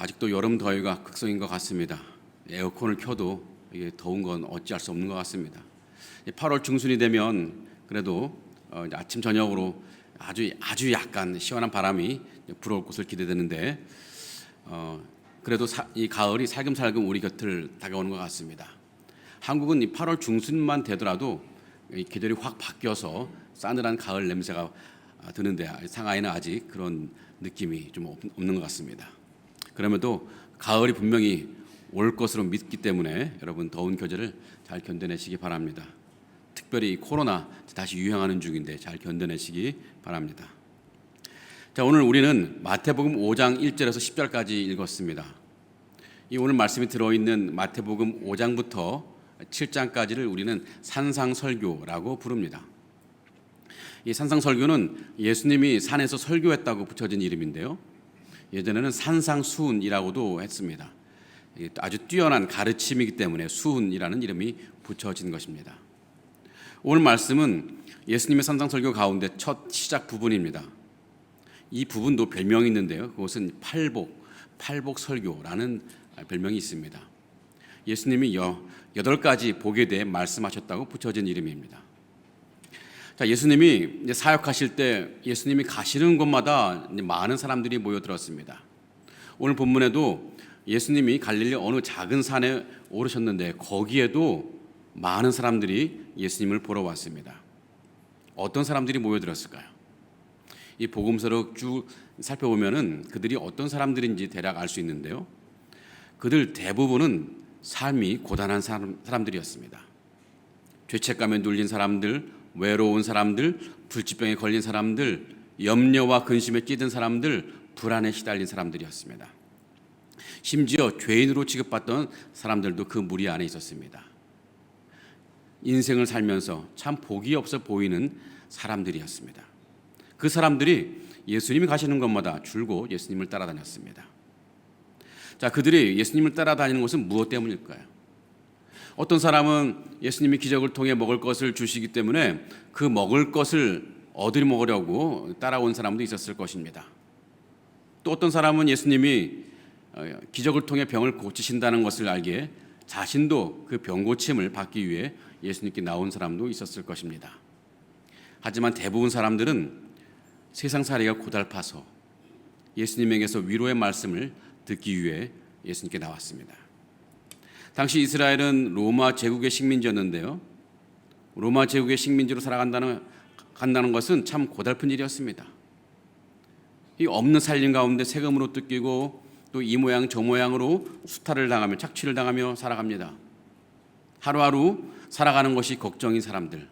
아직도 여름 더위가 극성인 것 같습니다. 에어컨을 켜도 이게 더운 건 어찌할 수 없는 것 같습니다. 8월 중순이 되면 그래도 아침 저녁으로 아주 약간 시원한 바람이 불어올 것을 기대되는데 그래도 이 가을이 살금살금 우리 곁을 다가오는 것 같습니다. 한국은 이 8월 중순만 되더라도 이 계절이 확 바뀌어서 싸늘한 가을 냄새가 드는데 상하이는 아직 그런 느낌이 좀 없는 것 같습니다. 그럼에도 가을이 분명히 올 것으로 믿기 때문에 여러분 더운 계절을 잘 견뎌내시기 바랍니다. 특별히 코로나 다시 유행하는 중인데 잘 견뎌내시기 바랍니다. 자, 오늘 우리는 마태복음 5장 1절에서 10절까지 읽었습니다. 이 오늘 말씀이 들어있는 마태복음 5장부터 7장까지를 우리는 산상설교라고 부릅니다. 이 산상설교는 예수님이 산에서 설교했다고 붙여진 이름인데요. 예전에는 산상수훈이라고도 했습니다. 아주 뛰어난 가르침이기 때문에 수훈이라는 이름이 붙여진 것입니다. 오늘 말씀은 예수님의 산상설교 가운데 첫 시작 부분입니다. 이 부분도 별명이 있는데요. 그것은 팔복설교라는 별명이 있습니다. 예수님이 8가지 복에 대해 말씀하셨다고 붙여진 이름입니다. 자, 예수님이 사역하실 때 예수님이 가시는 곳마다 많은 사람들이 모여들었습니다. 오늘 본문에도 예수님이 갈릴리 어느 작은 산에 오르셨는데 거기에도 많은 사람들이 예수님을 보러 왔습니다. 어떤 사람들이 모여들었을까요? 이 복음서를 쭉 살펴보면은 그들이 어떤 사람들인지 대략 알 수 있는데요. 그들 대부분은 삶이 고단한 사람들이었습니다. 죄책감에 눌린 사람들, 외로운 사람들, 불치병에 걸린 사람들, 염려와 근심에 찌든 사람들, 불안에 시달린 사람들이었습니다. 심지어 죄인으로 취급받던 사람들도 그 무리 안에 있었습니다. 인생을 살면서 참 복이 없어 보이는 사람들이었습니다. 그 사람들이 예수님이 가시는 곳마다 줄곧 예수님을 따라다녔습니다. 자, 그들이 예수님을 따라다니는 것은 무엇 때문일까요? 어떤 사람은 예수님이 기적을 통해 먹을 것을 주시기 때문에 그 먹을 것을 얻어 먹으려고 따라온 사람도 있었을 것입니다. 또 어떤 사람은 예수님이 기적을 통해 병을 고치신다는 것을 알기에 자신도 그 병 고침을 받기 위해 예수님께 나온 사람도 있었을 것입니다. 하지만 대부분 사람들은 세상살이가 고달파서 예수님에게서 위로의 말씀을 듣기 위해 예수님께 나왔습니다. 당시 이스라엘은 로마 제국의 식민지였는데요. 로마 제국의 식민지로 살아간다는 것은 참 고달픈 일이었습니다. 이 없는 살림 가운데 세금으로 뜯기고 또 이 모양 저 모양으로 수탈을 당하며 착취를 당하며 살아갑니다. 하루하루 살아가는 것이 걱정인 사람들.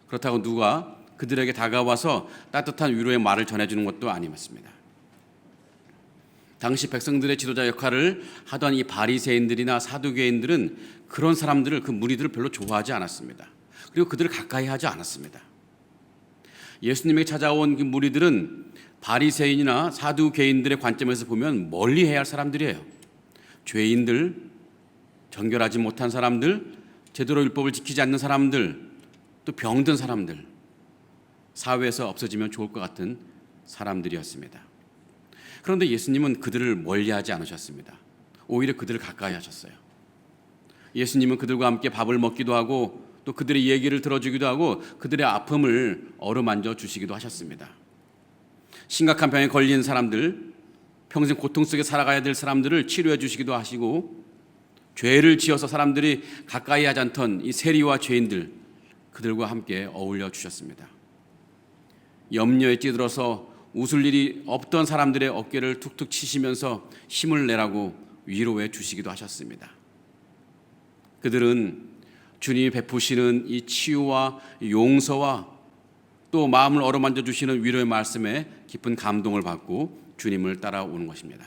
그렇다고 누가 그들에게 다가와서 따뜻한 위로의 말을 전해주는 것도 아니었습니다. 당시 백성들의 지도자 역할을 하던 이 바리새인들이나 사두개인들은 그런 사람들을, 그 무리들을 별로 좋아하지 않았습니다. 그리고 그들을 가까이 하지 않았습니다. 예수님에게 찾아온 그 무리들은 바리새인이나 사두개인들의 관점에서 보면 멀리해야 할 사람들이에요. 죄인들, 정결하지 못한 사람들, 제대로 율법을 지키지 않는 사람들, 또 병든 사람들, 사회에서 없어지면 좋을 것 같은 사람들이었습니다. 그런데 예수님은 그들을 멀리하지 않으셨습니다. 오히려 그들을 가까이 하셨어요. 예수님은 그들과 함께 밥을 먹기도 하고 또 그들의 얘기를 들어주기도 하고 그들의 아픔을 어루만져 주시기도 하셨습니다. 심각한 병에 걸린 사람들, 평생 고통 속에 살아가야 될 사람들을 치료해 주시기도 하시고 죄를 지어서 사람들이 가까이 하지 않던 이 세리와 죄인들, 그들과 함께 어울려 주셨습니다. 염려에 찌들어서 웃을 일이 없던 사람들의 어깨를 툭툭 치시면서 힘을 내라고 위로해 주시기도 하셨습니다. 그들은 주님이 베푸시는 이 치유와 용서와 또 마음을 어루만져 주시는 위로의 말씀에 깊은 감동을 받고 주님을 따라오는 것입니다.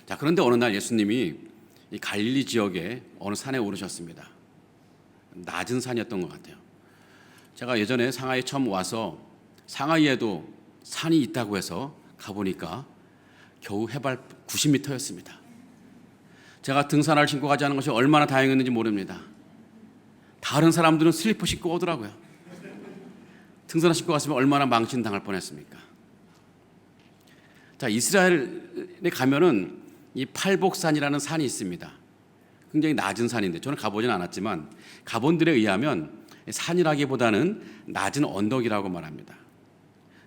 자, 그런데 어느 날 예수님이 이 갈릴리 지역의 어느 산에 오르셨습니다. 낮은 산이었던 것 같아요. 제가 예전에 상하이에 처음 와서 상하이에도 산이 있다고 해서 가보니까 겨우 해발 90m였습니다. 제가 등산화를 신고 가지 않은 것이 얼마나 다행했는지 모릅니다. 다른 사람들은 슬리퍼 신고 오더라고요. 등산화 신고 갔으면 얼마나 망신당할 뻔했습니까? 자, 이스라엘은 근데 가면은 이 팔복산이라는 산이 있습니다. 굉장히 낮은 산인데 저는 가보진 않았지만 가본들에 의하면 산이라기보다는 낮은 언덕이라고 말합니다.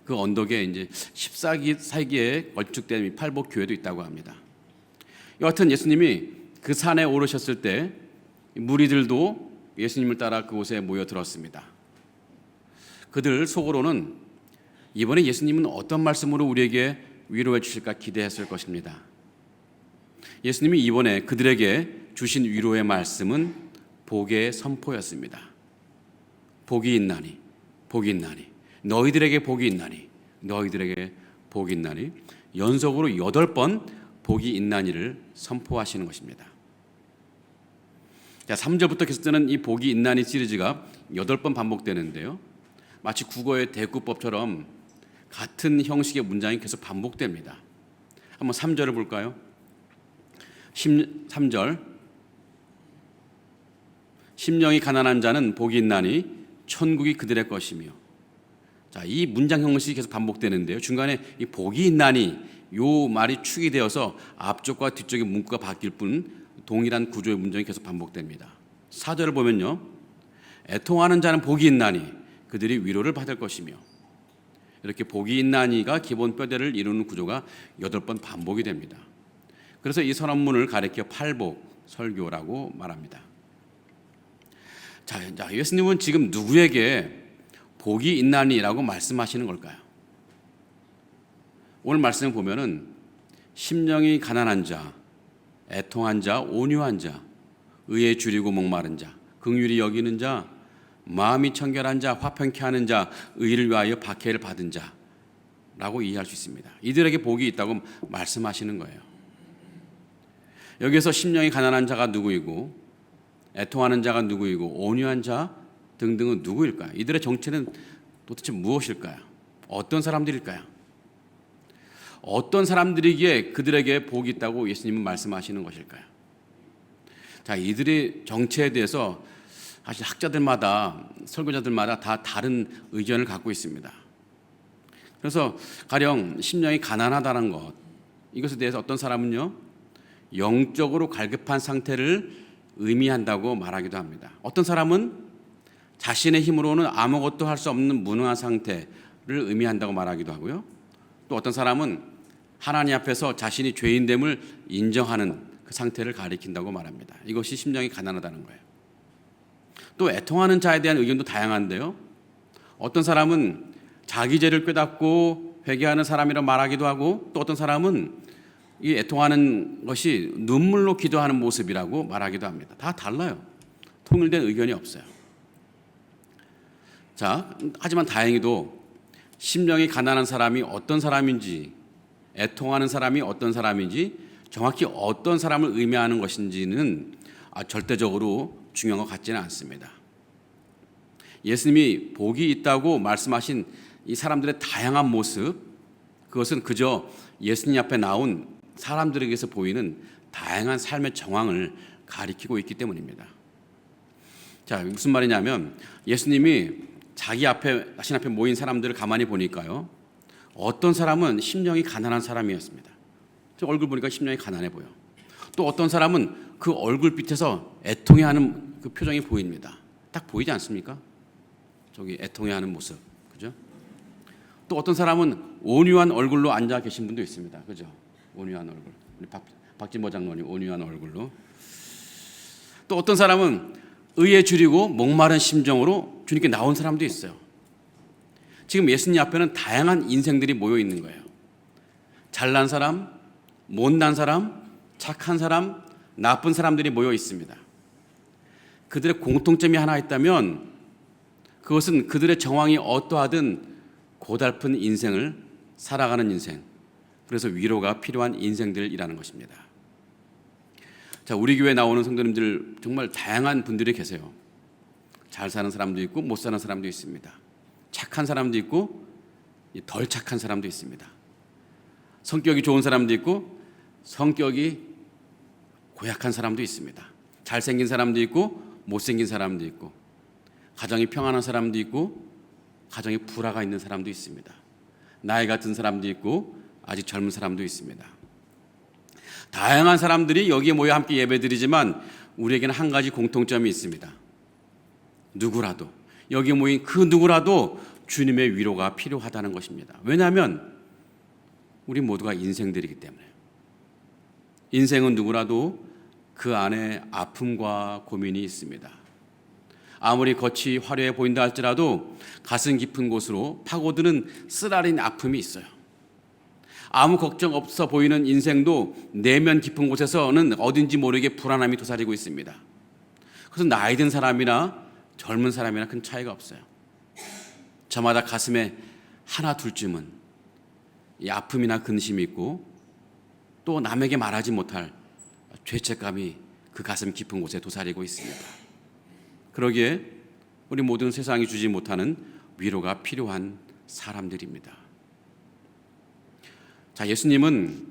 그 언덕에 이제 14세기에 건축된 이 팔복교회도 있다고 합니다. 여하튼 예수님이 그 산에 오르셨을 때 무리들도 예수님을 따라 그곳에 모여들었습니다. 그들 속으로는 이번에 예수님은 어떤 말씀으로 우리에게 위로해 주실까 기대했을 것입니다. 예수님이 이번에 그들에게 주신 위로의 말씀은 복의 선포였습니다. 복이 있나니, 복이 있나니, 너희들에게 복이 있나니, 너희들에게 복이 있나니, 연속으로 8번 복이 있나니를 선포하시는 것입니다. 자, 3절부터 계속되는 이 복이 있나니 시리즈가 8번 반복되는데요. 마치 국어의 대꾸법처럼 같은 형식의 문장이 계속 반복됩니다. 한번 3절을 볼까요? 3절 심령이 가난한 자는 복이 있나니 천국이 그들의 것이며. 자, 이 문장 형식이 계속 반복되는데요. 중간에 이 복이 있나니 요 말이 축이 되어서 앞쪽과 뒤쪽의 문구가 바뀔 뿐 동일한 구조의 문장이 계속 반복됩니다. 4절을 보면요. 애통하는 자는 복이 있나니 그들이 위로를 받을 것이며. 이렇게 복이 있나니가 기본 뼈대를 이루는 구조가 8번 반복이 됩니다. 그래서 이 선언문을 가리켜 팔복 설교라고 말합니다. 자, 예수님은 지금 누구에게 복이 있나니라고 말씀하시는 걸까요? 오늘 말씀을 보면은 심령이 가난한 자, 애통한 자, 온유한 자, 의에 줄이고 목마른 자, 긍휼히 여기는 자, 마음이 청결한 자, 화평케 하는 자, 의를 위하여 박해를 받은 자라고 이해할 수 있습니다. 이들에게 복이 있다고 말씀하시는 거예요. 여기서 심령이 가난한 자가 누구이고 애통하는 자가 누구이고 온유한 자 등등은 누구일까요? 이들의 정체는 도대체 무엇일까요? 어떤 사람들일까요? 어떤 사람들이기에 그들에게 복이 있다고 예수님은 말씀하시는 것일까요? 자, 이들의 정체에 대해서 사실 학자들마다 설교자들마다 다 다른 의견을 갖고 있습니다. 그래서 가령 심령이 가난하다는 것, 이것에 대해서 어떤 사람은요 영적으로 갈급한 상태를 의미한다고 말하기도 합니다. 어떤 사람은 자신의 힘으로는 아무것도 할 수 없는 무능한 상태를 의미한다고 말하기도 하고요. 또 어떤 사람은 하나님 앞에서 자신이 죄인됨을 인정하는 그 상태를 가리킨다고 말합니다. 이것이 심령이 가난하다는 거예요. 또 애통하는 자에 대한 의견도 다양한데요. 어떤 사람은 자기 죄를 깨닫고 회개하는 사람이라 말하기도 하고, 또 어떤 사람은 이 애통하는 것이 눈물로 기도하는 모습이라고 말하기도 합니다. 다 달라요. 통일된 의견이 없어요. 자, 하지만 다행히도 심령이 가난한 사람이 어떤 사람인지, 애통하는 사람이 어떤 사람인지, 정확히 어떤 사람을 의미하는 것인지는 절대적으로 중요한 것 같지는 않습니다. 예수님이 복이 있다고 말씀하신 이 사람들의 다양한 모습, 그것은 그저 예수님 앞에 나온 사람들에게서 보이는 다양한 삶의 정황을 가리키고 있기 때문입니다. 자, 무슨 말이냐면 예수님이 자신 앞에 모인 사람들을 가만히 보니까요, 어떤 사람은 심령이 가난한 사람이었습니다. 저 얼굴 보니까 심령이 가난해 보여. 또 어떤 사람은 그 얼굴빛에서 애통해하는 그 표정이 보입니다. 딱 보이지 않습니까? 저기 애통해하는 모습, 그죠? 또 어떤 사람은 온유한 얼굴로 앉아 계신 분도 있습니다, 그죠? 온유한 얼굴. 우리 박진보 장로님 온유한 얼굴로. 또 어떤 사람은 의에 줄이고 목마른 심정으로 주님께 나온 사람도 있어요. 지금 예수님 앞에는 다양한 인생들이 모여 있는 거예요. 잘난 사람, 못난 사람, 착한 사람, 나쁜 사람들이 모여 있습니다. 그들의 공통점이 하나 있다면 그것은 그들의 정황이 어떠하든 고달픈 인생을 살아가는 인생, 그래서 위로가 필요한 인생들이라는 것입니다. 자, 우리 교회에 나오는 성도님들 정말 다양한 분들이 계세요. 잘 사는 사람도 있고 못 사는 사람도 있습니다. 착한 사람도 있고 덜 착한 사람도 있습니다. 성격이 좋은 사람도 있고 성격이 고약한 사람도 있습니다. 잘생긴 사람도 있고 못생긴 사람도 있고, 가정이 평안한 사람도 있고 가정에 불화가 있는 사람도 있습니다. 나이 같은 사람도 있고 아직 젊은 사람도 있습니다. 다양한 사람들이 여기에 모여 함께 예배드리지만 우리에게는 한 가지 공통점이 있습니다. 누구라도, 여기에 모인 그 누구라도 주님의 위로가 필요하다는 것입니다. 왜냐하면 우리 모두가 인생들이기 때문에. 인생은 누구라도 그 안에 아픔과 고민이 있습니다. 아무리 겉이 화려해 보인다 할지라도 가슴 깊은 곳으로 파고드는 쓰라린 아픔이 있어요. 아무 걱정 없어 보이는 인생도 내면 깊은 곳에서는 어딘지 모르게 불안함이 도사리고 있습니다. 그래서 나이 든 사람이나 젊은 사람이나 큰 차이가 없어요. 저마다 가슴에 하나 둘쯤은 이 아픔이나 근심이 있고 또 남에게 말하지 못할 죄책감이 그 가슴 깊은 곳에 도사리고 있습니다. 그러기에 우리 모든 세상이 주지 못하는 위로가 필요한 사람들입니다. 자, 예수님은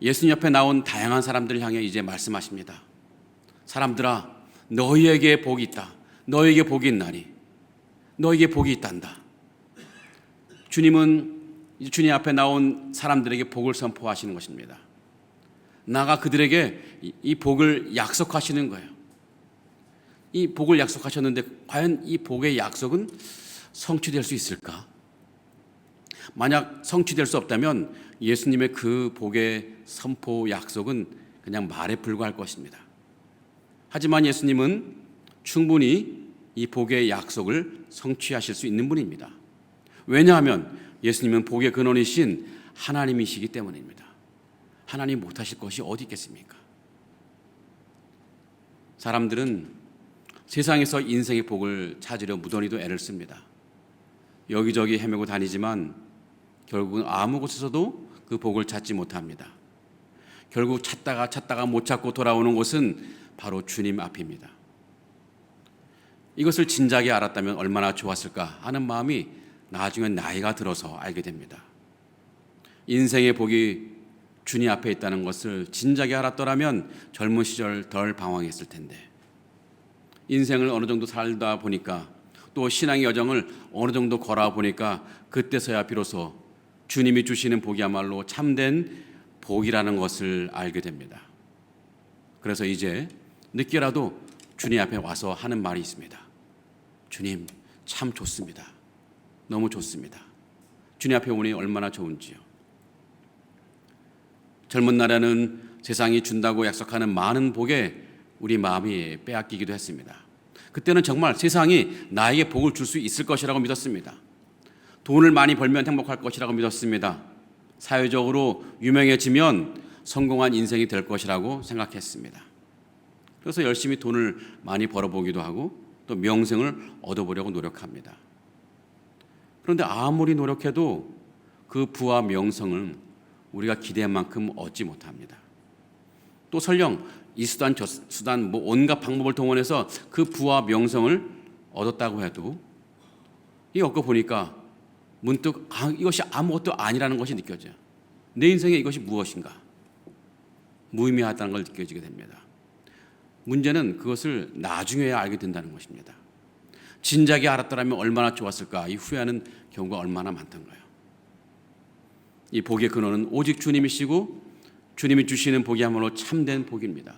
예수님 옆에 나온 다양한 사람들을 향해 이제 말씀하십니다. 사람들아, 너희에게 복이 있다. 너희에게 복이 있나니. 너희에게 복이 있단다. 주님은 주님 앞에 나온 사람들에게 복을 선포하시는 것입니다. 나가 그들에게 이 복을 약속하시는 거예요. 이 복을 약속하셨는데 과연 이 복의 약속은 성취될 수 있을까? 만약 성취될 수 없다면 예수님의 그 복의 선포 약속은 그냥 말에 불과할 것입니다. 하지만 예수님은 충분히 이 복의 약속을 성취하실 수 있는 분입니다. 왜냐하면 예수님은 복의 근원이신 하나님이시기 때문입니다. 하나님 못하실 것이 어디 있겠습니까? 사람들은 세상에서 인생의 복을 찾으려 무던히도 애를 씁니다. 여기저기 헤매고 다니지만 결국은 아무 곳에서도 그 복을 찾지 못합니다. 결국 찾다가 못 찾고 돌아오는 곳은 바로 주님 앞입니다. 이것을 진작에 알았다면 얼마나 좋았을까 하는 마음이 나중에 나이가 들어서 알게 됩니다. 인생의 복이 주님 앞에 있다는 것을 진작에 알았더라면 젊은 시절 덜 방황했을 텐데, 인생을 어느 정도 살다 보니까 또 신앙의 여정을 어느 정도 걸어와 보니까 그때서야 비로소 주님이 주시는 복이야말로 참된 복이라는 것을 알게 됩니다. 그래서 이제 늦게라도 주님 앞에 와서 하는 말이 있습니다. 주님, 참 좋습니다. 너무 좋습니다. 주님 앞에 오니 얼마나 좋은지요. 젊은 날에는 세상이 준다고 약속하는 많은 복에 우리 마음이 빼앗기기도 했습니다. 그때는 정말 세상이 나에게 복을 줄 수 있을 것이라고 믿었습니다. 돈을 많이 벌면 행복할 것이라고 믿었습니다. 사회적으로 유명해지면 성공한 인생이 될 것이라고 생각했습니다. 그래서 열심히 돈을 많이 벌어보기도 하고 또 명성을 얻어보려고 노력합니다. 그런데 아무리 노력해도 그 부와 명성은 우리가 기대한 만큼 얻지 못합니다. 또 설령 이 수단 저 수단 온갖 방법을 동원해서 그 부와 명성을 얻었다고 해도 이 얻고 보니까 문득 이것이 아무것도 아니라는 것이 느껴져요. 내 인생에 이것이 무엇인가? 무의미하다는 걸 느껴지게 됩니다. 문제는 그것을 나중에야 알게 된다는 것입니다. 진작에 알았더라면 얼마나 좋았을까? 이 후회하는 경우가 얼마나 많던가요? 이 복의 근원은 오직 주님이시고 주님이 주시는 복이야말로 참된 복입니다.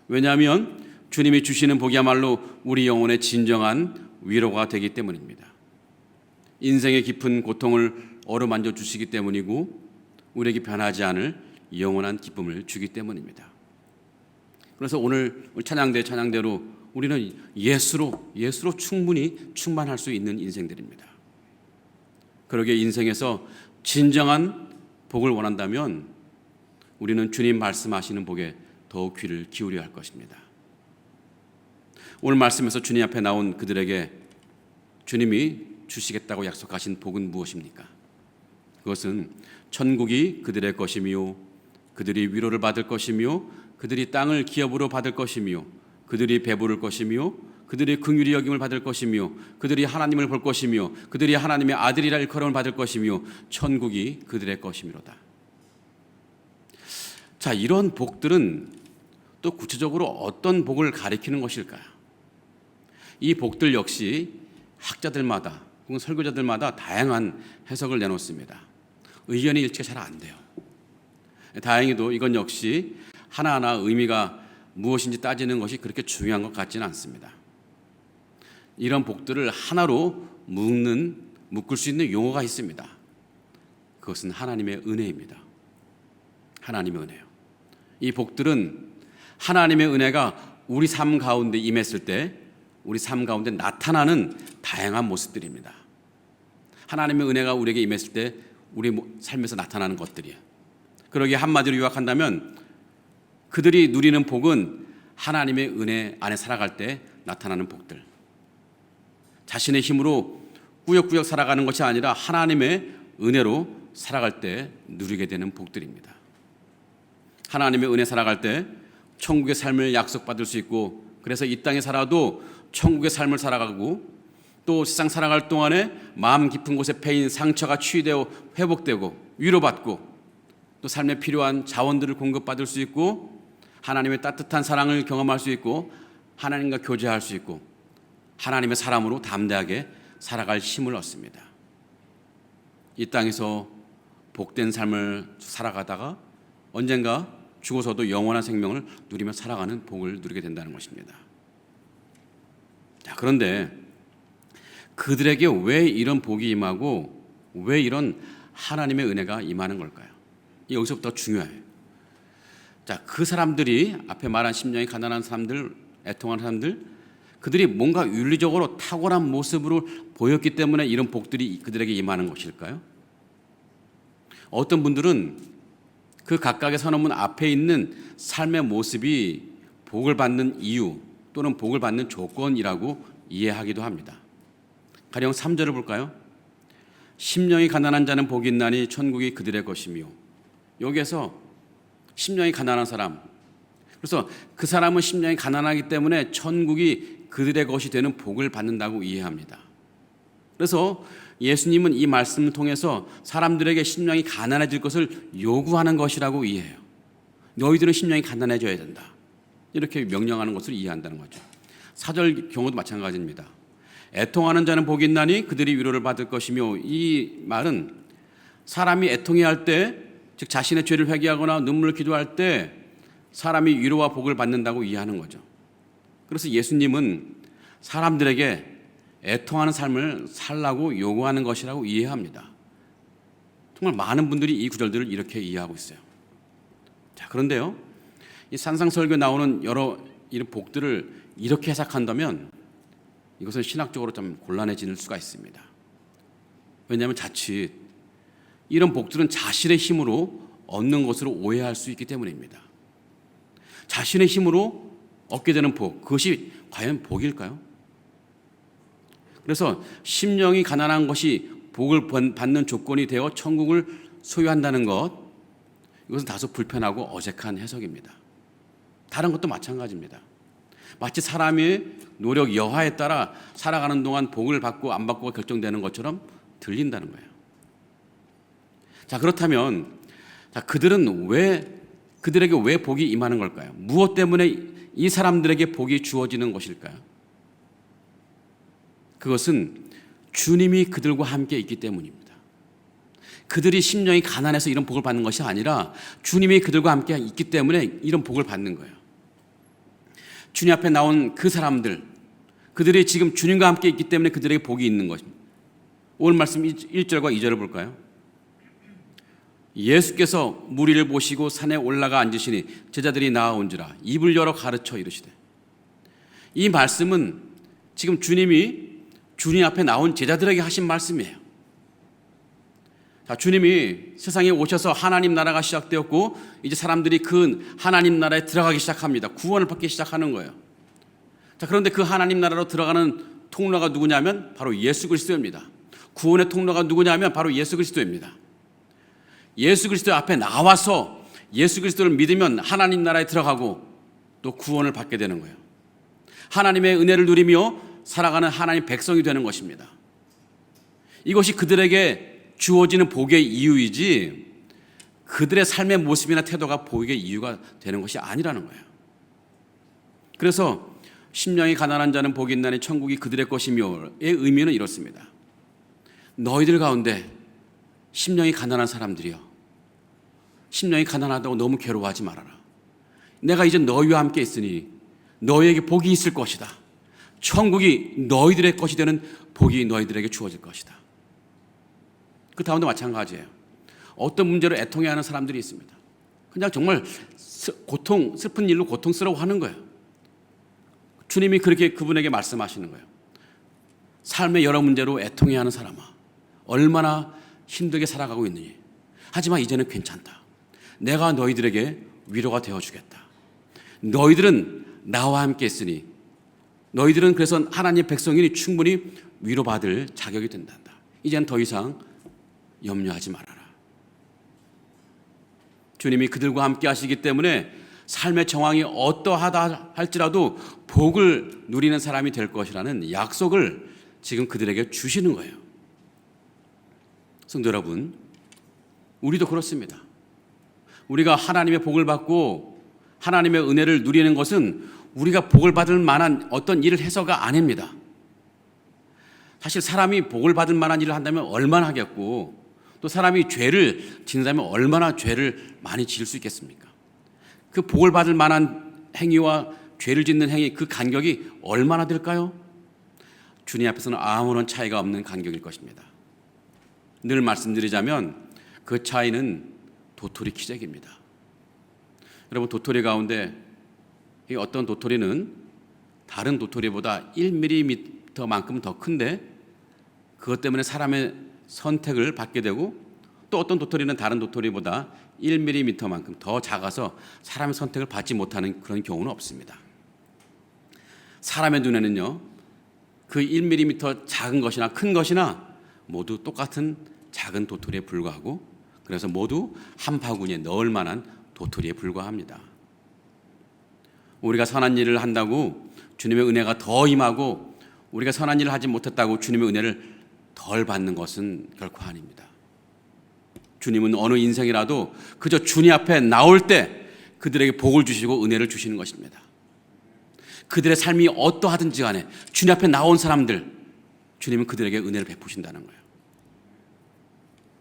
왜냐하면 주님이 주시는 복이야말로 우리 영혼의 진정한 위로가 되기 때문입니다. 인생의 깊은 고통을 어루만져 주시기 때문이고 우리에게 변하지 않을 영원한 기쁨을 주기 때문입니다. 그래서 오늘 찬양대로 우리는 예수로 충분히 충만할 수 있는 인생들입니다. 그러기에 인생에서 진정한 복을 원한다면 우리는 주님 말씀하시는 복에 더욱 귀를 기울여야 할 것입니다. 오늘 말씀에서 주님 앞에 나온 그들에게 주님이 주시겠다고 약속하신 복은 무엇입니까? 그것은 천국이 그들의 것이며 그들이 위로를 받을 것이며 그들이 땅을 기업으로 받을 것이며 그들이 배부를 것이며 그들이 긍휼히 여김을 받을 것이며 그들이 하나님을 볼 것이며 그들이 하나님의 아들이라 일컬음을 받을 것이며 천국이 그들의 것이미로다. 자, 이런 복들은 또 구체적으로 어떤 복을 가리키는 것일까요? 이 복들 역시 학자들마다 혹은 설교자들마다 다양한 해석을 내놓습니다. 의견이 일치가 잘 안 돼요. 다행히도 이건 역시 하나하나 의미가 무엇인지 따지는 것이 그렇게 중요한 것 같지는 않습니다. 이런 복들을 하나로 묶을 수 있는 용어가 있습니다. 그것은 하나님의 은혜입니다. 하나님의 은혜요. 이 복들은 하나님의 은혜가 우리 삶 가운데 임했을 때 우리 삶 가운데 나타나는 다양한 모습들입니다. 하나님의 은혜가 우리에게 임했을 때 우리 삶에서 나타나는 것들이에요. 그러기에 한마디로 요약한다면 그들이 누리는 복은 하나님의 은혜 안에 살아갈 때 나타나는 복들. 자신의 힘으로 꾸역꾸역 살아가는 것이 아니라 하나님의 은혜로 살아갈 때 누리게 되는 복들입니다. 하나님의 은혜 살아갈 때 천국의 삶을 약속받을 수 있고, 그래서 이 땅에 살아도 천국의 삶을 살아가고, 또 세상 살아갈 동안에 마음 깊은 곳에 패인 상처가 치유되어 회복되고 위로받고, 또 삶에 필요한 자원들을 공급받을 수 있고, 하나님의 따뜻한 사랑을 경험할 수 있고, 하나님과 교제할 수 있고, 하나님의 사람으로 담대하게 살아갈 힘을 얻습니다. 이 땅에서 복된 삶을 살아가다가 언젠가 죽어서도 영원한 생명을 누리며 살아가는 복을 누리게 된다는 것입니다. 자, 그런데 그들에게 왜 이런 복이 임하고 왜 이런 하나님의 은혜가 임하는 걸까요? 여기서부터 중요해요. 자, 그 사람들이 앞에 말한 심령이 가난한 사람들, 애통한 사람들, 그들이 뭔가 윤리적으로 탁월한 모습으로 보였기 때문에 이런 복들이 그들에게 임하는 것일까요? 어떤 분들은 그 각각의 선언문 앞에 있는 삶의 모습이 복을 받는 이유 또는 복을 받는 조건이라고 이해하기도 합니다. 가령 3절을 볼까요? 심령이 가난한 자는 복이 있나니 천국이 그들의 것이며, 여기에서 심령이 가난한 사람, 그래서 그 사람은 심령이 가난하기 때문에 천국이 그들의 것이 되는 복을 받는다고 이해합니다. 그래서 예수님은 이 말씀을 통해서 사람들에게 심령이 가난해질 것을 요구하는 것이라고 이해해요. 너희들은 심령이 가난해져야 된다, 이렇게 명령하는 것을 이해한다는 거죠. 4절 경우도 마찬가지입니다. 애통하는 자는 복이 있나니 그들이 위로를 받을 것이며, 이 말은 사람이 애통해할 때, 즉 자신의 죄를 회개하거나 눈물을 기도할 때 사람이 위로와 복을 받는다고 이해하는 거죠. 그래서 예수님은 사람들에게 애통하는 삶을 살라고 요구하는 것이라고 이해합니다. 정말 많은 분들이 이 구절들을 이렇게 이해하고 있어요. 자, 그런데요, 이 산상설교에 나오는 여러 이런 복들을 이렇게 해석한다면 이것은 신학적으로 좀 곤란해질 수가 있습니다. 왜냐하면 자칫 이런 복들은 자신의 힘으로 얻는 것으로 오해할 수 있기 때문입니다. 자신의 힘으로 얻게 되는 복, 그것이 과연 복일까요? 그래서 심령이 가난한 것이 복을 받는 조건이 되어 천국을 소유한다는 것, 이것은 다소 불편하고 어색한 해석입니다. 다른 것도 마찬가지입니다. 마치 사람의 노력 여하에 따라 살아가는 동안 복을 받고 안 받고가 결정되는 것처럼 들린다는 거예요. 자, 그렇다면 그들에게 왜 복이 임하는 걸까요? 무엇 때문에 이 사람들에게 복이 주어지는 것일까요? 그것은 주님이 그들과 함께 있기 때문입니다. 그들이 심령이 가난해서 이런 복을 받는 것이 아니라 주님이 그들과 함께 있기 때문에 이런 복을 받는 거예요. 주님 앞에 나온 그 사람들, 그들이 지금 주님과 함께 있기 때문에 그들에게 복이 있는 것입니다. 오늘 말씀 1절과 2절을 볼까요? 예수께서 무리를 보시고 산에 올라가 앉으시니 제자들이 나아온지라 입을 열어 가르쳐 이르시되. 이 말씀은 지금 주님이 주님 앞에 나온 제자들에게 하신 말씀이에요. 자, 주님이 세상에 오셔서 하나님 나라가 시작되었고 이제 사람들이 그 하나님 나라에 들어가기 시작합니다. 구원을 받기 시작하는 거예요. 자, 그런데 그 하나님 나라로 들어가는 통로가 누구냐면 바로 예수 그리스도입니다. 구원의 통로가 누구냐면 바로 예수 그리스도입니다. 예수 그리스도 앞에 나와서 예수 그리스도를 믿으면 하나님 나라에 들어가고 또 구원을 받게 되는 거예요. 하나님의 은혜를 누리며 살아가는 하나님 백성이 되는 것입니다. 이것이 그들에게 주어지는 복의 이유이지 그들의 삶의 모습이나 태도가 복의 이유가 되는 것이 아니라는 거예요. 그래서 심령이 가난한 자는 복이 있나니 천국이 그들의 것이며의 의미는 이렇습니다. 너희들 가운데 심령이 가난한 사람들이여, 심령이 가난하다고 너무 괴로워하지 말아라. 내가 이제 너희와 함께 있으니 너희에게 복이 있을 것이다. 천국이 너희들의 것이 되는 복이 너희들에게 주어질 것이다. 그 다음도 마찬가지예요. 어떤 문제로 애통해하는 사람들이 있습니다. 그냥 정말 슬픈 일로 고통스러워하는 거예요. 주님이 그렇게 그분에게 말씀하시는 거예요. 삶의 여러 문제로 애통해하는 사람아, 얼마나 힘들게 살아가고 있느니. 하지만 이제는 괜찮다. 내가 너희들에게 위로가 되어주겠다. 너희들은 나와 함께 있으니 너희들은 그래서 하나님의 백성이니 충분히 위로받을 자격이 된단다. 이제는 더 이상 염려하지 말아라. 주님이 그들과 함께 하시기 때문에 삶의 정황이 어떠하다 할지라도 복을 누리는 사람이 될 것이라는 약속을 지금 그들에게 주시는 거예요. 성도 여러분, 우리도 그렇습니다. 우리가 하나님의 복을 받고 하나님의 은혜를 누리는 것은 우리가 복을 받을 만한 어떤 일을 해서가 아닙니다. 사실 사람이 복을 받을 만한 일을 한다면 얼마나 하겠고, 또 사람이 죄를 짓는다면 얼마나 죄를 많이 지을 수 있겠습니까? 그 복을 받을 만한 행위와 죄를 짓는 행위, 그 간격이 얼마나 될까요? 주님 앞에서는 아무런 차이가 없는 간격일 것입니다. 늘 말씀드리자면 그 차이는 도토리 키재기입니다. 여러분, 도토리 가운데 어떤 도토리는 다른 도토리보다 1mm만큼 더 큰데 그것 때문에 사람의 선택을 받게 되고, 또 어떤 도토리는 다른 도토리보다 1mm만큼 더 작아서 사람의 선택을 받지 못하는 그런 경우는 없습니다. 사람의 눈에는요, 그 1mm 작은 것이나 큰 것이나 모두 똑같은 작은 도토리에 불과하고, 그래서 모두 한 바구니에 넣을 만한 도토리에 불과합니다. 우리가 선한 일을 한다고 주님의 은혜가 더 임하고, 우리가 선한 일을 하지 못했다고 주님의 은혜를 덜 받는 것은 결코 아닙니다. 주님은 어느 인생이라도 그저 주님 앞에 나올 때 그들에게 복을 주시고 은혜를 주시는 것입니다. 그들의 삶이 어떠하든지 간에 주님 앞에 나온 사람들, 주님은 그들에게 은혜를 베푸신다는 거예요.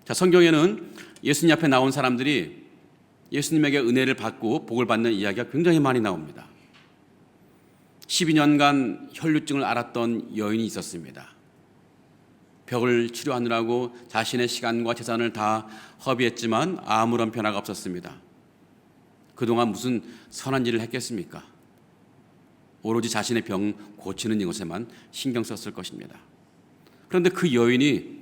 자, 성경에는 예수님 앞에 나온 사람들이 예수님에게 은혜를 받고 복을 받는 이야기가 굉장히 많이 나옵니다. 12년간 혈루증을 앓았던 여인이 있었습니다. 벽을 치료하느라고 자신의 시간과 재산을 다 허비했지만 아무런 변화가 없었습니다. 그동안 무슨 선한 일을 했겠습니까? 오로지 자신의 병 고치는 이것에만 신경 썼을 것입니다. 그런데 그 여인이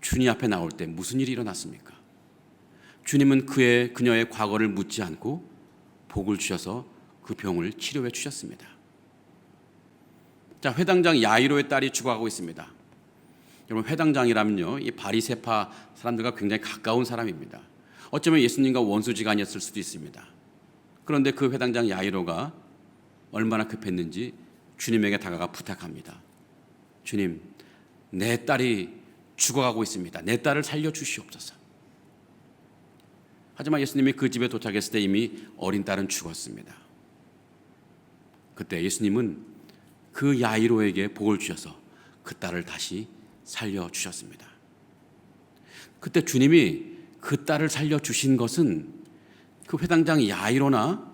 주님 앞에 나올 때 무슨 일이 일어났습니까? 주님은 그녀의 과거를 묻지 않고 복을 주셔서 그 병을 치료해 주셨습니다. 자, 회당장 야이로의 딸이 죽어가고 있습니다. 여러분, 회당장이라면요, 이 바리새파 사람들과 굉장히 가까운 사람입니다. 어쩌면 예수님과 원수지간이었을 수도 있습니다. 그런데 그 회당장 야이로가 얼마나 급했는지 주님에게 다가가 부탁합니다. 주님, 내 딸이 죽어가고 있습니다. 내 딸을 살려주시옵소서. 하지만 예수님이 그 집에 도착했을 때 이미 어린 딸은 죽었습니다. 그때 예수님은 그 야이로에게 복을 주셔서 그 딸을 다시 살려주셨습니다. 그때 주님이 그 딸을 살려주신 것은 그 회당장 야이로나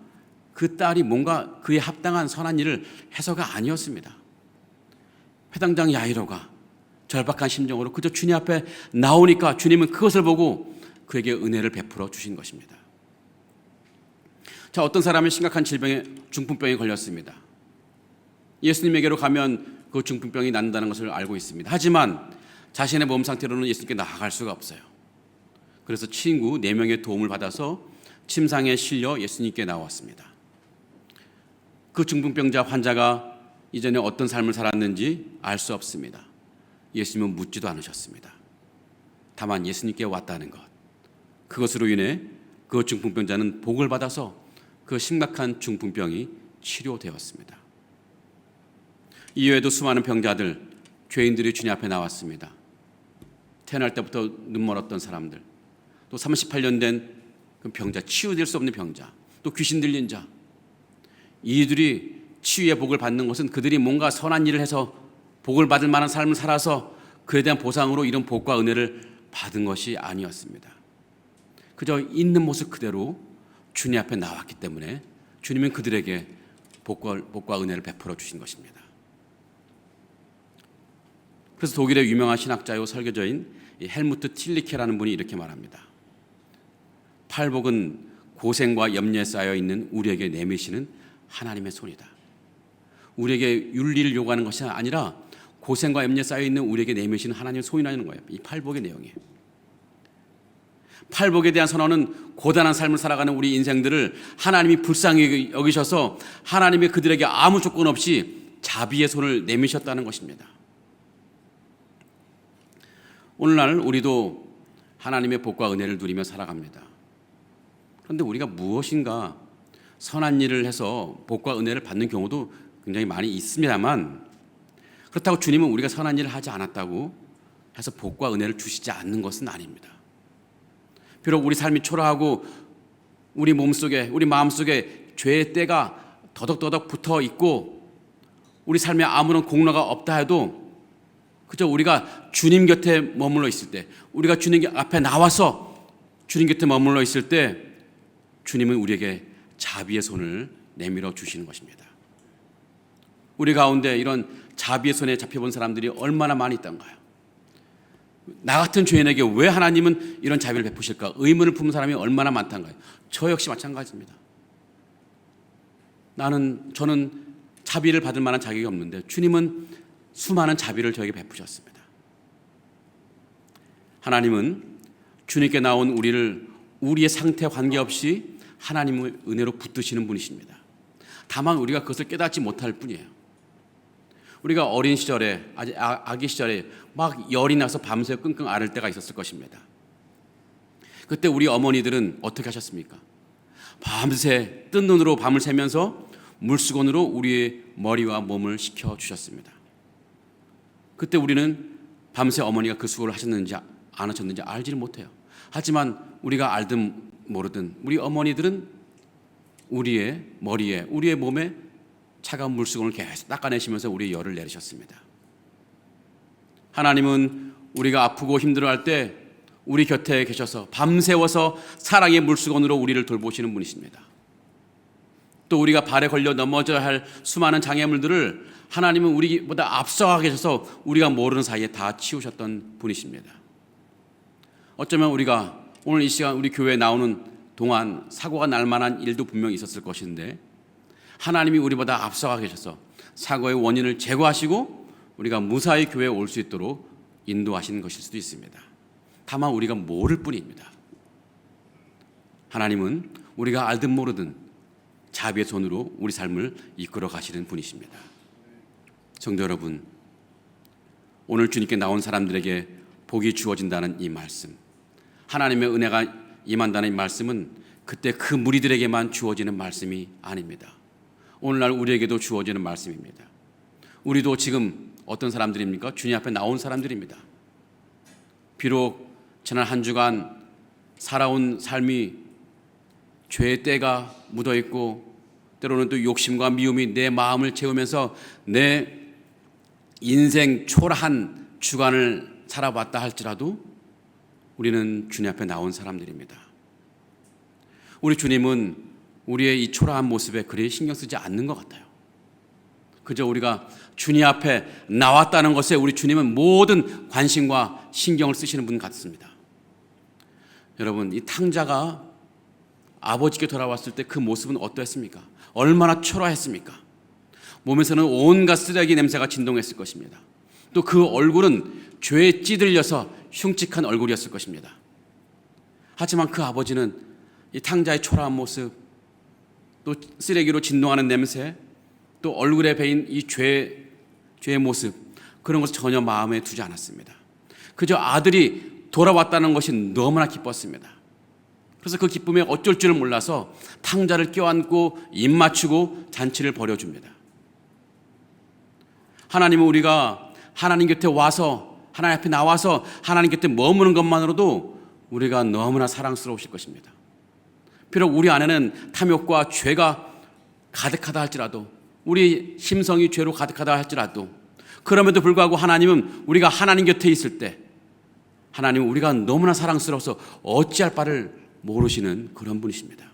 그 딸이 뭔가 그에 합당한 선한 일을 해서가 아니었습니다. 회당장 야이로가 절박한 심정으로 그저 주님 앞에 나오니까 주님은 그것을 보고 그에게 은혜를 베풀어 주신 것입니다. 자, 어떤 사람은 심각한 중풍병에 걸렸습니다. 예수님에게로 가면 그 중풍병이 낫는다는 것을 알고 있습니다. 하지만 자신의 몸 상태로는 예수님께 나아갈 수가 없어요. 그래서 친구 4명의 도움을 받아서 침상에 실려 예수님께 나왔습니다. 그 중풍병자 환자가 이전에 어떤 삶을 살았는지 알 수 없습니다. 예수님은 묻지도 않으셨습니다. 다만 예수님께 왔다는 것, 그것으로 인해 그 중풍병자는 복을 받아서 그 심각한 중풍병이 치료되었습니다. 이외에도 수많은 병자들, 죄인들이 주님 앞에 나왔습니다. 태어날 때부터 눈 멀었던 사람들, 또 38년 된 그 병자, 치유될 수 없는 병자, 또 귀신 들린 자, 이들이 치유의 복을 받는 것은 그들이 뭔가 선한 일을 해서 복을 받을 만한 삶을 살아서 그에 대한 보상으로 이런 복과 은혜를 받은 것이 아니었습니다. 그저 있는 모습 그대로 주님 앞에 나왔기 때문에 주님은 그들에게 복과 은혜를 베풀어 주신 것입니다. 그래서 독일의 유명한 신학자요 설교자인 헬무트 틸리케라는 분이 이렇게 말합니다. 팔복은 고생과 염려에 쌓여 있는 우리에게 내미시는 하나님의 손이다. 우리에게 윤리를 요구하는 것이 아니라 고생과 염려에 쌓여 있는 우리에게 내미시는 하나님의 손이라는 거예요. 이 팔복의 내용이에요. 팔복에 대한 선언은 고단한 삶을 살아가는 우리 인생들을 하나님이 불쌍히 여기셔서 하나님이 그들에게 아무 조건 없이 자비의 손을 내미셨다는 것입니다. 오늘날 우리도 하나님의 복과 은혜를 누리며 살아갑니다. 그런데 우리가 무엇인가 선한 일을 해서 복과 은혜를 받는 경우도 굉장히 많이 있습니다만, 그렇다고 주님은 우리가 선한 일을 하지 않았다고 해서 복과 은혜를 주시지 않는 것은 아닙니다. 비록 우리 삶이 초라하고 우리 몸속에, 우리 마음속에 죄의 때가 더덕더덕 붙어 있고 우리 삶에 아무런 공로가 없다 해도 그저 우리가 주님 곁에 머물러 있을 때, 우리가 주님 앞에 나와서 주님 곁에 머물러 있을 때 주님은 우리에게 자비의 손을 내밀어 주시는 것입니다. 우리 가운데 이런 자비의 손에 잡혀본 사람들이 얼마나 많이 있던가요? 나 같은 죄인에게 왜 하나님은 이런 자비를 베푸실까? 의문을 품는 사람이 얼마나 많던가요? 저 역시 마찬가지입니다. 저는 자비를 받을 만한 자격이 없는데 주님은 수많은 자비를 저에게 베푸셨습니다. 하나님은 주님께 나온 우리를 우리의 상태와 관계없이 하나님의 은혜로 붙드시는 분이십니다. 다만 우리가 그것을 깨닫지 못할 뿐이에요. 우리가 어린 시절에, 아기 시절에 막 열이 나서 밤새 끙끙 앓을 때가 있었을 것입니다. 그때 우리 어머니들은 어떻게 하셨습니까? 밤새 뜬 눈으로 밤을 새면서 물수건으로 우리의 머리와 몸을 식혀 주셨습니다. 그때 우리는 밤새 어머니가 그 수고를 하셨는지 안 하셨는지 알지를 못해요. 하지만 우리가 알든 모르든 우리 어머니들은 우리의 머리에, 우리의 몸에 차가운 물수건을 계속 닦아내시면서 우리의 열을 내리셨습니다. 하나님은 우리가 아프고 힘들어할 때 우리 곁에 계셔서 밤새워서 사랑의 물수건으로 우리를 돌보시는 분이십니다. 또 우리가 발에 걸려 넘어져야 할 수많은 장애물들을 하나님은 우리보다 앞서가 계셔서 우리가 모르는 사이에 다 치우셨던 분이십니다. 어쩌면 우리가 오늘 이 시간 우리 교회에 나오는 동안 사고가 날 만한 일도 분명히 있었을 것인데 하나님이 우리보다 앞서가 계셔서 사고의 원인을 제거하시고 우리가 무사히 교회에 올 수 있도록 인도하시는 것일 수도 있습니다. 다만 우리가 모를 뿐입니다. 하나님은 우리가 알든 모르든 자비의 손으로 우리 삶을 이끌어 가시는 분이십니다. 성도 여러분, 오늘 주님께 나온 사람들에게 복이 주어진다는 이 말씀, 하나님의 은혜가 임한다는 이 말씀은 그때 그 무리들에게만 주어지는 말씀이 아닙니다. 오늘날 우리에게도 주어지는 말씀입니다. 우리도 지금 어떤 사람들입니까? 주님 앞에 나온 사람들입니다. 비록 지난 한 주간 살아온 삶이 죄의 때가 묻어있고 때로는 또 욕심과 미움이 내 마음을 채우면서 내 인생 초라한 주간을 살아봤다 할지라도 우리는 주님 앞에 나온 사람들입니다. 우리 주님은 우리의 이 초라한 모습에 그리 신경 쓰지 않는 것 같아요. 그저 우리가 주님 앞에 나왔다는 것에 우리 주님은 모든 관심과 신경을 쓰시는 분 같습니다. 여러분, 이 탕자가 아버지께 돌아왔을 때 그 모습은 어떠했습니까? 얼마나 초라했습니까? 몸에서는 온갖 쓰레기 냄새가 진동했을 것입니다. 또 그 얼굴은 죄에 찌들려서 흉측한 얼굴이었을 것입니다. 하지만 그 아버지는 이 탕자의 초라한 모습, 또 쓰레기로 진동하는 냄새, 또 얼굴에 배인 이 죄의 모습, 그런 것을 전혀 마음에 두지 않았습니다. 그저 아들이 돌아왔다는 것이 너무나 기뻤습니다. 그래서 그 기쁨에 어쩔 줄을 몰라서 탕자를 껴안고 입 맞추고 잔치를 벌여줍니다. 하나님은 우리가 하나님 곁에 와서, 하나님 앞에 나와서 하나님 곁에 머무는 것만으로도 우리가 너무나 사랑스러우실 것입니다. 비록 우리 안에는 탐욕과 죄가 가득하다 할지라도, 우리 심성이 죄로 가득하다 할지라도, 그럼에도 불구하고 하나님은 우리가 하나님 곁에 있을 때 하나님은 우리가 너무나 사랑스러워서 어찌할 바를 모르시는 그런 분이십니다.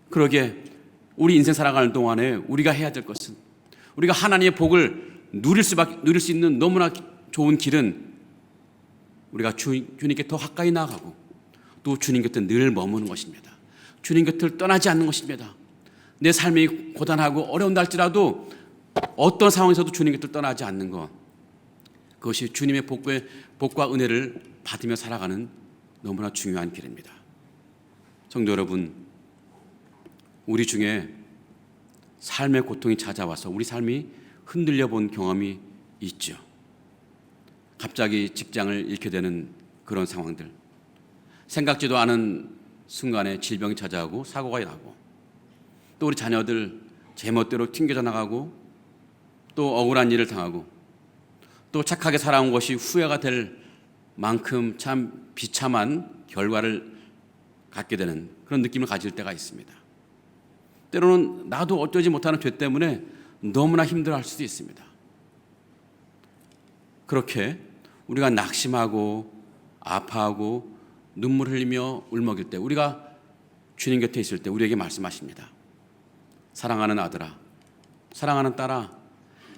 그러게 우리 인생 살아가는 동안에 우리가 해야 될 것은, 우리가 하나님의 복을 누릴 수 있는 너무나 좋은 길은 우리가 주님께 더 가까이 나아가고 또 주님 곁에 늘 머무는 것입니다. 주님 곁을 떠나지 않는 것입니다. 내 삶이 고단하고 어려운다 할지라도 어떤 상황에서도 주님 곁을 떠나지 않는 것, 그것이 주님의 복과 은혜를 받으며 살아가는 너무나 중요한 길입니다. 성도 여러분, 우리 중에 삶의 고통이 찾아와서 우리 삶이 흔들려 본 경험이 있죠. 갑자기 직장을 잃게 되는 그런 상황들, 생각지도 않은 순간에 질병이 찾아오고 사고가 나고, 또 우리 자녀들 제멋대로 튕겨져 나가고, 또 억울한 일을 당하고, 또 착하게 살아온 것이 후회가 될 만큼 참 비참한 결과를 갖게 되는 그런 느낌을 가질 때가 있습니다. 때로는 나도 어쩌지 못하는 죄 때문에 너무나 힘들어할 수도 있습니다. 그렇게 우리가 낙심하고 아파하고 눈물 흘리며 울먹일 때, 우리가 주님 곁에 있을 때 우리에게 말씀하십니다. 사랑하는 아들아, 사랑하는 딸아,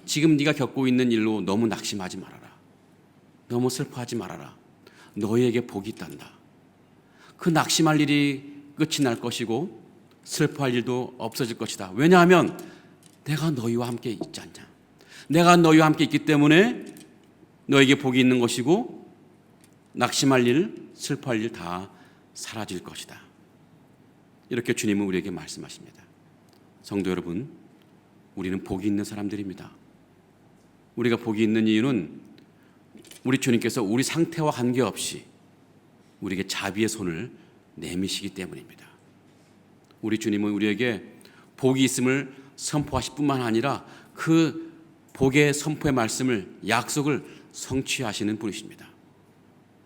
지금 네가 겪고 있는 일로 너무 낙심하지 말아라. 너무 슬퍼하지 말아라. 너희에게 복이 있단다. 그 낙심할 일이 끝이 날 것이고 슬퍼할 일도 없어질 것이다. 왜냐하면 내가 너희와 함께 있지 않냐. 내가 너희와 함께 있기 때문에 너에게 복이 있는 것이고 낙심할 일, 슬퍼할 일 다 사라질 것이다. 이렇게 주님은 우리에게 말씀하십니다. 성도 여러분, 우리는 복이 있는 사람들입니다. 우리가 복이 있는 이유는 우리 주님께서 우리 상태와 관계없이 우리에게 자비의 손을 내미시기 때문입니다. 우리 주님은 우리에게 복이 있음을 선포하실 뿐만 아니라 그 복의 선포의 말씀을, 약속을 성취하시는 분이십니다.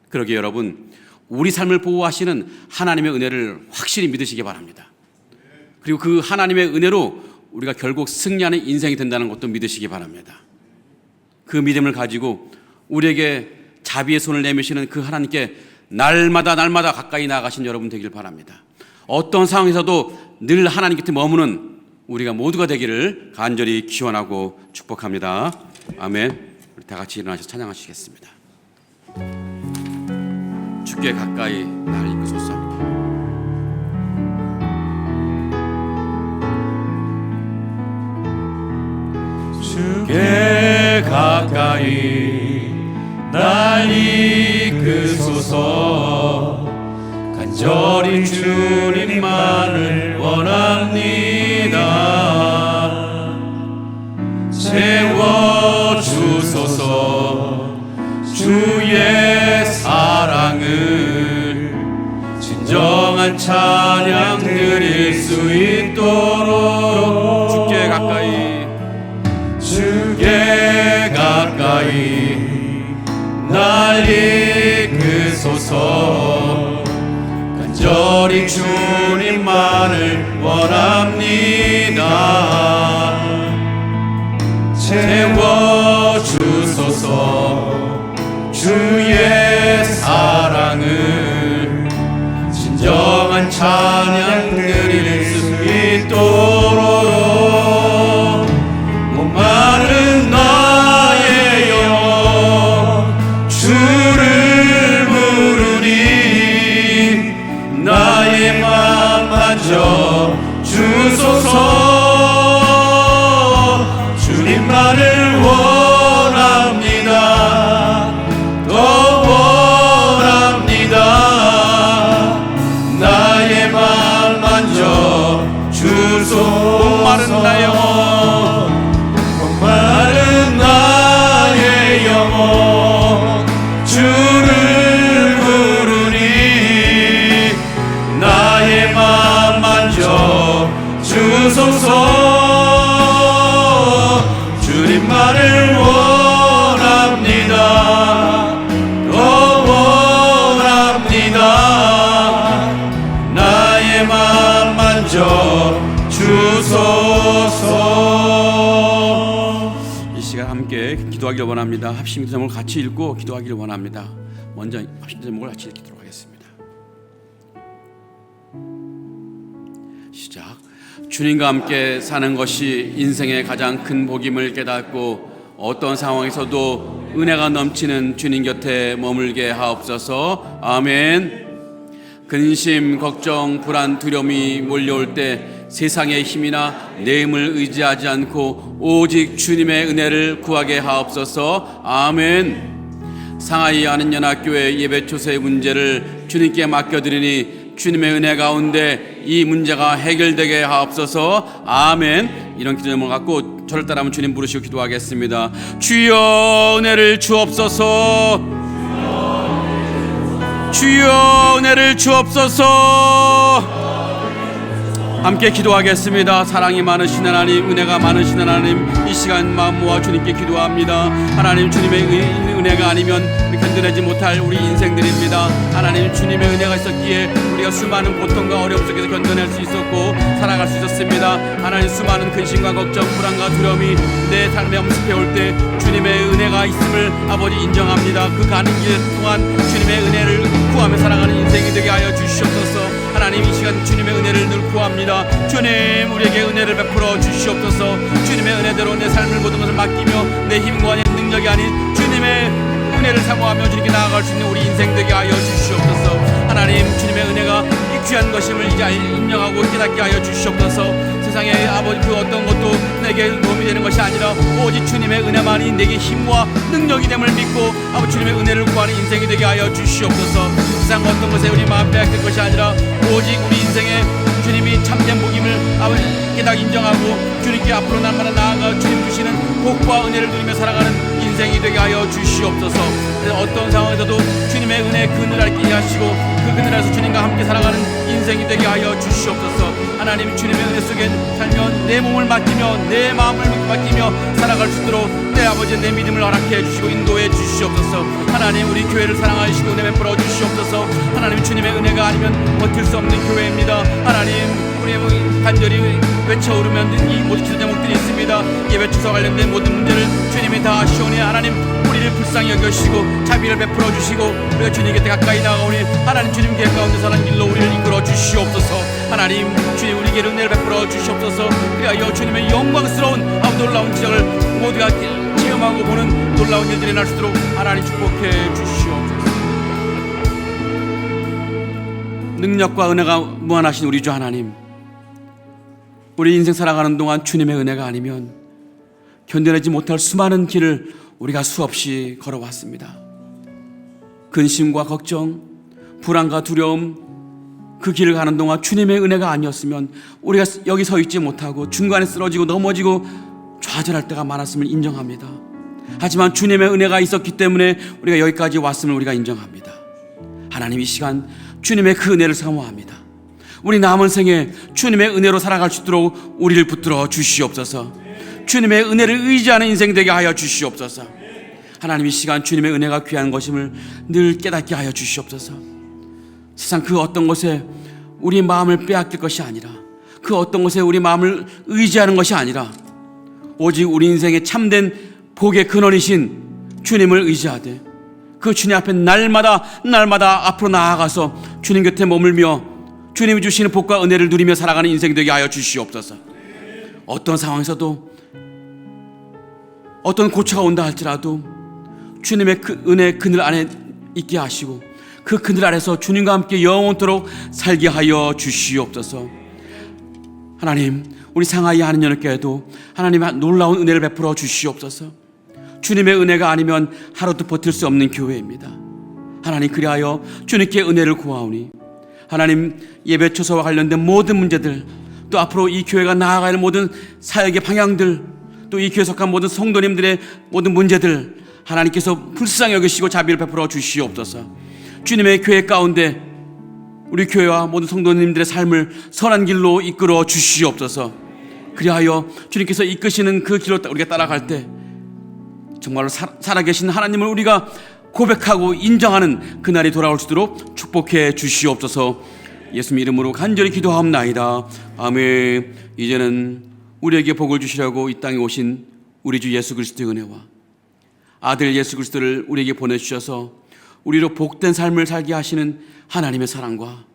그러기에 여러분, 우리 삶을 보호하시는 하나님의 은혜를 확실히 믿으시기 바랍니다. 그리고 그 하나님의 은혜로 우리가 결국 승리하는 인생이 된다는 것도 믿으시기 바랍니다. 그 믿음을 가지고 우리에게 자비의 손을 내미시는 그 하나님께 날마다 가까이 나아가신 여러분 되길 바랍니다. 어떤 상황에서도 늘 하나님 곁에 머무는 우리가 모두가 되기를 간절히 기원하고 축복합니다. 아멘. 우리 다 같이 일어나셔서 찬양하시겠습니다. 주께 가까이 날 이끄소서. 주께 가까이 날 이끄소서. 간절히 주님만을 원합니다. 채워주소서. 주의 사랑을 진정한 찬양 드릴 수 있도록 주께 가까이 날 이끄소서. 간절히 주님만을 원합니다. 채워주소서. 주의 사랑을 진정한 찬양 드릴 수 있도록 목마른 나의 영혼 주를 부르니 나의 맘 만져 주소서. 주님만을 원합니다. 더 원합니다. 나의 맘 만져 주소서. 목마른 나의 영혼, 목마른 나의 영혼 주를 부르니 나의 맘 만져 주소서. 주님만을 원합니다. 더 원합니다. 나의 맘 만져 주소서. 이 시간 함께 기도하기를 원합니다. 합심 제목을 같이 읽고 기도하기를 원합니다. 먼저 합심 제목을 같이 읽도록 하겠습니다. 시작. 주님과 함께 사는 것이 인생의 가장 큰 복임을 깨닫고 어떤 상황에서도 은혜가 넘치는 주님 곁에 머물게 하옵소서. 아멘. 근심, 걱정, 불안, 두려움이 몰려올 때 세상의 힘이나 내 힘을 의지하지 않고 오직 주님의 은혜를 구하게 하옵소서. 아멘. 상하이 하는연합교회 예배초소의 문제를 주님께 맡겨드리니 주님의 은혜 가운데 이 문제가 해결되게 하옵소서. 아멘. 이런 기도 제목을 갖고 저를 따라하면 주님 부르시고 기도하겠습니다. 주여 은혜를 주옵소서. 주여 은혜를 주옵소서. 함께 기도하겠습니다. 사랑이 많으신 하나님, 은혜가 많으신 하나님, 이 시간 마음 모아 주님께 기도합니다. 하나님, 주님의 은혜가 아니면 견뎌내지 못할 우리 인생들입니다. 하나님, 주님의 은혜가 있었기에 우리가 수많은 고통과 어려움 속에서 견뎌낼 수 있었고 살아갈 수 있었습니다. 하나님, 수많은 근심과 걱정, 불안과 두려움이 내 삶에 엄습해 올 때 주님의 은혜가 있음을 아버지 인정합니다. 그 가는 길 동안 주님의 은혜를 구하며 살아가는 인생이 되게 하여 주시옵소서. 하나님, 이 시간 주님의 은혜를 늘 구합니다. 주님, 우리에게 은혜를 베풀어 주시옵소서. 주님의 은혜대로 내 삶을 모든 것을 맡기며 내 힘과 내 능력이 아닌 주님의 은혜를 사모하며 주님께 나아갈 수 있는 우리 인생 되게 하여 주시옵소서. 하나님, 주님의 은혜가 이 귀한 것임을 이제 인정하고 깨닫게 하여 주시옵소서. 세상의 아버지 그 어떤 것도 내게 도움이 되는 것이 아니라 오직 주님의 은혜만이 내게 힘과 능력이 됨을 믿고 아버지 주님의 은혜를 구하는 인생이 되게 하여 주시옵소서. 세상 어떤 것에 우리 마음 빼앗길 것이 아니라 오직 우리 인생에 주님이 참된 복임을 아버지 깨닫 인정하고 주님께 앞으로 날마다 나아가 주님 주시는 복과 은혜를 누리며 살아가는 인생이 되게 하여 주시옵소서. 어떤 상황에서도 주님의 은혜 그늘 알게 하시고 그 그늘 아래서 주님과 함께 살아가는 인생이 되게 하여 주시옵소서. 하나님, 주님의 은혜 속에 살면 내 몸을 맡기며 내 마음을 맡기며 살아갈 수 있도록 내 아버지 내 믿음을 허락해 주시고 인도해 주시옵소서. 하나님, 우리 교회를 사랑하시고 은혜 베풀어 주시옵소서. 하나님, 주님의 은혜가 아니면 버틸 수 없는 교회입니다. 하나님, 우리 간절히 외쳐오르면 이 모든 기도 제목들이 있습니다. 예배 추서 관련된 모든 문제를 주님이 다 아시오니 하나님, 우리를 불쌍히 여겨주시고 자비를 베풀어 주시고 우리가 주님 곁에 가까이 나아오니 하나님, 주님 계획 가운데 사는 길로 우리를 이끌어 주시옵소서. 하나님, 주님 우리에게 은혜를 베풀어 주시옵소서. 그리하여 주님의 영광스러운 놀라운 지적을 모두가 체험하고 보는 놀라운 일들이 날 수 있도록 하나님 축복해 주시옵소서. 능력과 은혜가 무한하신 우리 주 하나님, 우리 인생 살아가는 동안 주님의 은혜가 아니면 견뎌내지 못할 수많은 길을 우리가 수없이 걸어왔습니다. 근심과 걱정, 불안과 두려움, 그 길을 가는 동안 주님의 은혜가 아니었으면 우리가 여기 서 있지 못하고 중간에 쓰러지고 넘어지고 좌절할 때가 많았음을 인정합니다. 하지만 주님의 은혜가 있었기 때문에 우리가 여기까지 왔음을 우리가 인정합니다. 하나님, 이 시간 주님의 그 은혜를 사모합니다. 우리 남은 생에 주님의 은혜로 살아갈 수 있도록 우리를 붙들어 주시옵소서. 주님의 은혜를 의지하는 인생 되게 하여 주시옵소서. 하나님, 이 시간 주님의 은혜가 귀한 것임을 늘 깨닫게 하여 주시옵소서. 세상 그 어떤 것에 우리 마음을 빼앗길 것이 아니라 그 어떤 것에 우리 마음을 의지하는 것이 아니라 오직 우리 인생의 참된 복의 근원이신 주님을 의지하되 그 주님 앞에 날마다 앞으로 나아가서 주님 곁에 머물며 주님이 주시는 복과 은혜를 누리며 살아가는 인생 되게 하여 주시옵소서. 어떤 상황에서도 어떤 고초가 온다 할지라도 주님의 그 은혜 그늘 안에 있게 하시고 그 그늘 아래서 주님과 함께 영원토록 살게 하여 주시옵소서. 하나님, 우리 상하이 하는 연합교회도 하나님 놀라운 은혜를 베풀어 주시옵소서. 주님의 은혜가 아니면 하루도 버틸 수 없는 교회입니다. 하나님, 그리하여 주님께 은혜를 구하오니 하나님, 예배 초소와 관련된 모든 문제들, 또 앞으로 이 교회가 나아가야 할 모든 사역의 방향들, 또 이 교회에 속한 모든 성도님들의 모든 문제들 하나님께서 불쌍히 여기시고 자비를 베풀어 주시옵소서. 주님의 교회 가운데 우리 교회와 모든 성도님들의 삶을 선한 길로 이끌어 주시옵소서. 그리하여 주님께서 이끄시는 그 길로 우리가 따라갈 때 정말로 살아계신 하나님을 우리가 고백하고 인정하는 그날이 돌아올 수 있도록 축복해 주시옵소서. 예수님 이름으로 간절히 기도하옵나이다. 아멘. 이제는 우리에게 복을 주시려고 이 땅에 오신 우리 주 예수 그리스도의 은혜와 아들 예수 그리스도를 우리에게 보내주셔서 우리로 복된 삶을 살게 하시는 하나님의 사랑과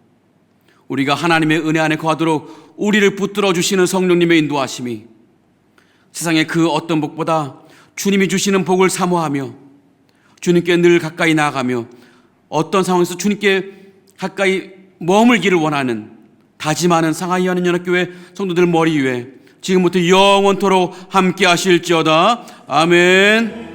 우리가 하나님의 은혜 안에 거하도록 우리를 붙들어 주시는 성령님의 인도하심이 세상의 그 어떤 복보다 주님이 주시는 복을 사모하며 주님께 늘 가까이 나아가며 어떤 상황에서 주님께 가까이 머물기를 원하는 다짐하는 상하이 하는 연합교회 성도들 머리 위에 지금부터 영원토록 함께 하실지어다. 아멘.